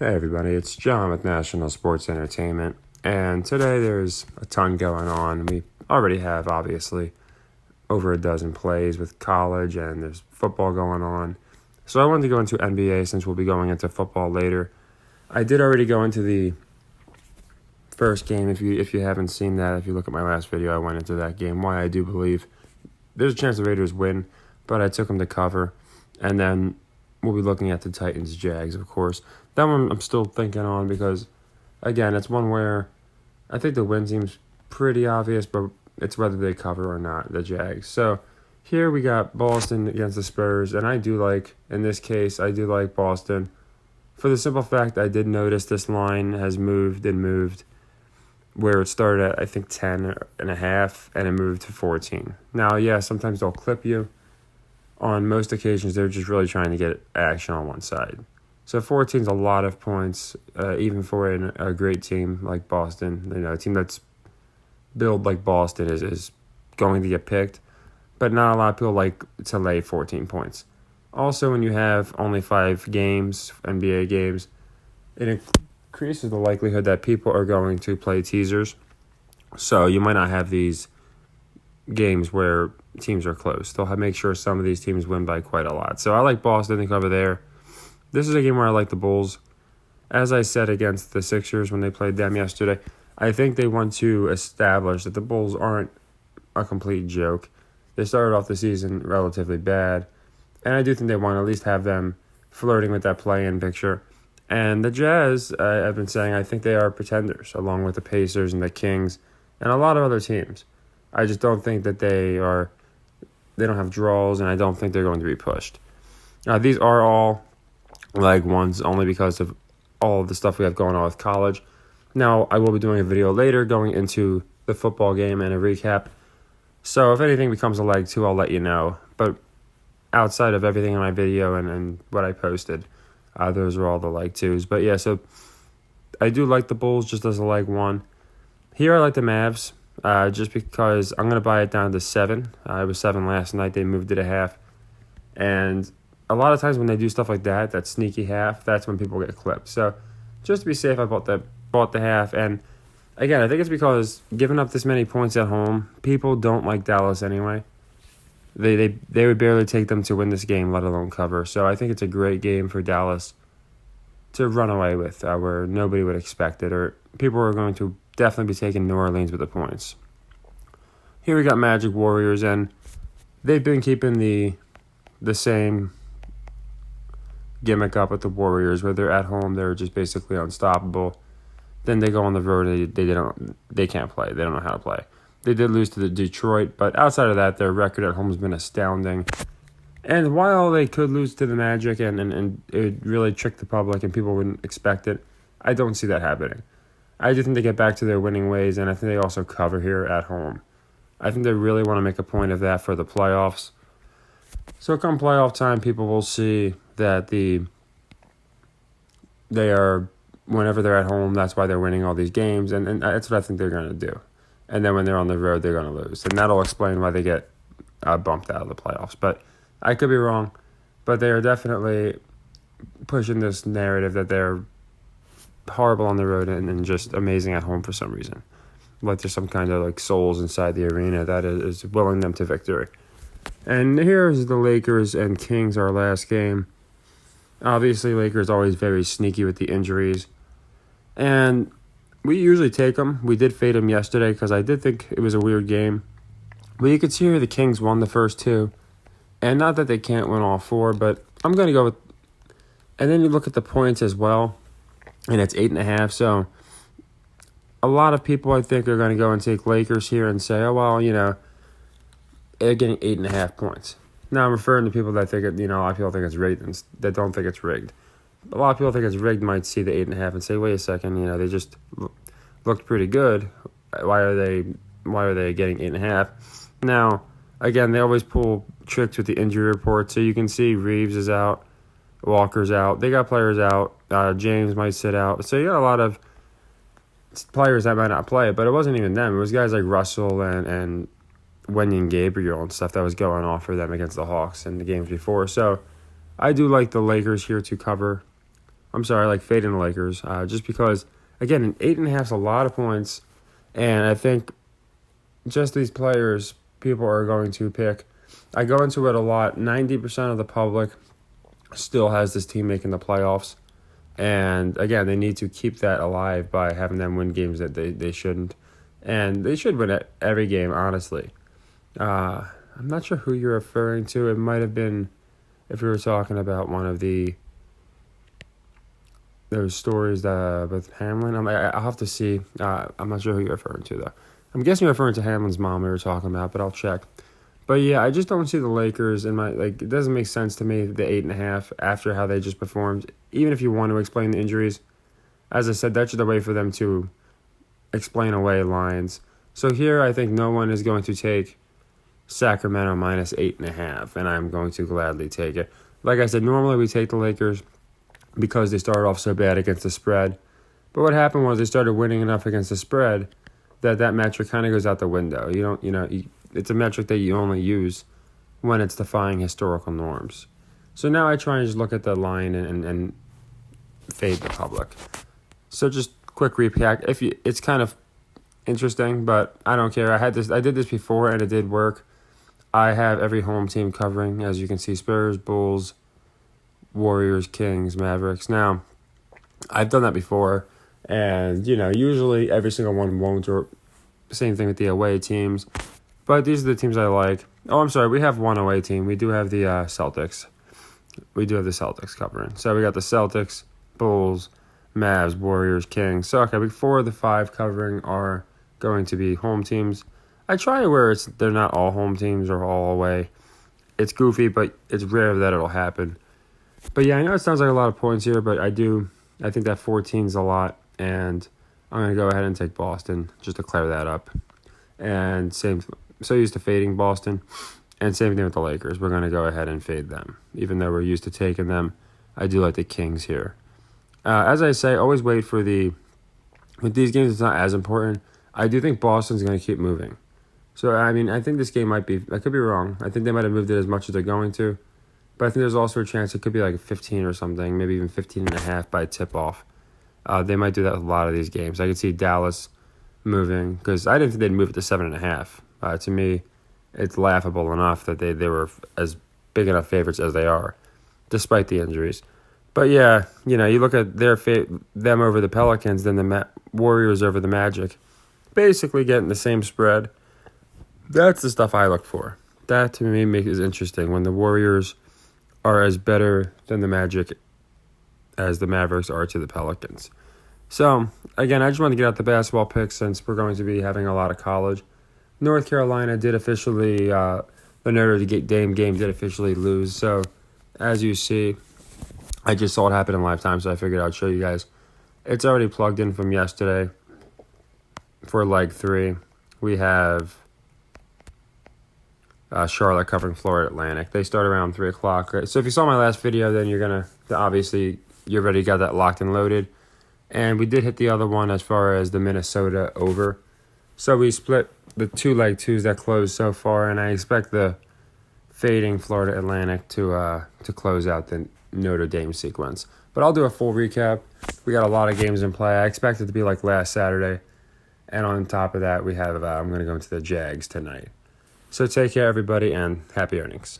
Hey everybody, it's John with National Sports Entertainment, and today there's a ton going on. We already have, obviously, over a dozen plays with college, and there's football going on. So I wanted to go into NBA since we'll be going into football later. I did already go into the first game. If you haven't seen that, if you look at my last video, I went into that game. Why I do believe there's a chance the Raiders win, but I took them to cover, and then we'll be looking at the Titans-Jags, of course. That one I'm still thinking on because, again, it's one where I think the win seems pretty obvious, but it's whether they cover or not, the Jags. So here we got Boston against the Spurs, and in this case, I do like Boston. For the simple fact I did notice this line has moved, where it started at, I think, 10.5, and it moved to 14. Now, yeah, sometimes they'll clip you. On most occasions, they're just really trying to get action on one side. So 14 is a lot of points, even for a great team like Boston. A team that's built like Boston is going to get picked, but not a lot of people like to lay 14 points. Also, when you have only 5 games, NBA games, it increases the likelihood that people are going to play teasers. So you might not have these games where teams are close. They'll make sure some of these teams win by quite a lot. So I like Boston to cover there. This is a game where I like the Bulls. As I said against the Sixers when they played them yesterday, I think they want to establish that the Bulls aren't a complete joke. They started off the season relatively bad, and I do think they want to at least have them flirting with that play-in picture. And the Jazz, I've been saying, I think they are pretenders, along with the Pacers and the Kings and a lot of other teams. I just don't think that they don't have draws, and I don't think they're going to be pushed. These are all leg ones only because of all of the stuff we have going on with college. Now, I will be doing a video later going into the football game and a recap. So if anything becomes a leg 2, I'll let you know. But outside of everything in my video and what I posted, those are all the leg 2s. But yeah, so I do like the Bulls just as a leg 1. Here I like the Mavs just because I'm going to buy it down to 7. It was 7 last night. They moved it a half. And a lot of times when they do stuff like that sneaky half, that's when people get clipped. So just to be safe, I bought the half. And again, I think it's because giving up this many points at home, people don't like Dallas anyway. They would barely take them to win this game, let alone cover. So I think it's a great game for Dallas to run away with, where nobody would expect it, or people are going to definitely be taking New Orleans with the points. Here we got Magic Warriors, and they've been keeping the same gimmick up with the Warriors, where they're at home, they're just basically unstoppable. Then they go on the road, they can't play. They don't know how to play. They did lose to the Detroit, but outside of that, their record at home has been astounding. And while they could lose to the Magic and it really tricked the public and people wouldn't expect it, I don't see that happening. I do think they get back to their winning ways, and I think they also cover here at home. I think they really want to make a point of that for the playoffs. So come playoff time, people will see that whenever they're at home, that's why they're winning all these games, and that's what I think they're going to do. And then when they're on the road, they're going to lose. And that'll explain why they get bumped out of the playoffs. But I could be wrong. But they are definitely pushing this narrative that they're horrible on the road and just amazing at home for some reason. Like there's some kind of souls inside the arena that is willing them to victory. And here's the Lakers and Kings, our last game. Obviously, Lakers always very sneaky with the injuries. And we usually take them. We did fade them yesterday because I did think it was a weird game. But you could see here the Kings won the first 2. And not that they can't win all 4, but I'm going to go with... And then you look at the points as well, and it's 8.5. So a lot of people, I think, are going to go and take Lakers here and say, oh, well, they're getting 8.5 points. Now, I'm referring to people that think a lot of people think it's rigged and that don't think it's rigged. A lot of people think it's rigged might see the 8.5 and say, wait a second, they just looked pretty good. Why are they getting 8.5? Now, again, they always pull tricks with the injury report. So you can see Reeves is out, Walker's out. They got players out. James might sit out. So you got a lot of players that might not play, but it wasn't even them. It was guys like Russell and Wenyen Gabriel and stuff that was going off for them against the Hawks in the games before. So I do like the Lakers here to cover. I'm sorry, like fading the Lakers, just because again, an 8.5 is a lot of points, and I think just these players people are going to pick. I go into it a lot. 90% of the public still has this team making the playoffs. And again, they need to keep that alive by having them win games that they shouldn't. And they should win every game, honestly. I'm not sure who you're referring to. It might have been if we were talking about one of those stories with Hamlin. I'll have to see. I'm not sure who you're referring to, though. I'm guessing you're referring to Hamlin's mom we were talking about, but I'll check. But yeah, I just don't see the Lakers in my it doesn't make sense to me, the 8.5 after how they just performed. Even if you want to explain the injuries, as I said, that's just a way for them to explain away lines. So here I think no one is going to take Sacramento minus 8.5, and I'm going to gladly take it. Like I said, normally we take the Lakers because they started off so bad against the spread. But what happened was they started winning enough against the spread that metric kind of goes out the window. It's a metric that you only use when it's defying historical norms. So now I try and just look at the line and fade the public. So just quick recap. It's kind of interesting, but I don't care. I did this before and it did work. I have every home team covering, as you can see: Spurs, Bulls, Warriors, Kings, Mavericks. Now, I've done that before, and usually every single one won't. Or same thing with the away teams. But these are the teams I like. Oh, I'm sorry. We have one away team. We do have the Celtics. We do have the Celtics covering. So we got the Celtics, Bulls, Mavs, Warriors, Kings. So, okay, 4 of the 5 covering are going to be home teams. I try where they're not all home teams or all away. It's goofy, but it's rare that it'll happen. But yeah, I know it sounds like a lot of points here, but I think that 14 is a lot, and I'm going to go ahead and take Boston just to clear that up. And so used to fading Boston, and same thing with the Lakers. We're going to go ahead and fade them. Even though we're used to taking them, I do like the Kings here. As I say, always wait with these games, it's not as important. I do think Boston's going to keep moving. So, I think this game I could be wrong. I think they might have moved it as much as they're going to. But I think there's also a chance it could be like 15 or something, maybe even 15.5 by tip-off. They might do that with a lot of these games. I could see Dallas moving, because I didn't think they'd move it to 7.5. To me, it's laughable enough that they were as big enough favorites as they are, despite the injuries. But yeah, you look at them over the Pelicans, then the Warriors over the Magic, basically getting the same spread. That's the stuff I look for. That to me makes it interesting when the Warriors are as better than the Magic as the Mavericks are to the Pelicans. So again, I just wanted to get out the basketball picks since we're going to be having a lot of college. North Carolina did officially, the Notre Dame game did officially lose. So, as you see, I just saw it happen in live time, so I figured I'd show you guys. It's already plugged in from yesterday for leg 3. We have Charlotte covering Florida Atlantic. They start around 3 o'clock. So if you saw my last video, then you already got that locked and loaded. And we did hit the other one as far as the Minnesota over. So we split the 2 leg 2s that closed so far, and I expect the fading Florida Atlantic to close out the Notre Dame sequence. But I'll do a full recap. We got a lot of games in play. I expect it to be like last Saturday. And on top of that, we have I'm going to go into the Jags tonight. So take care, everybody, and happy earnings.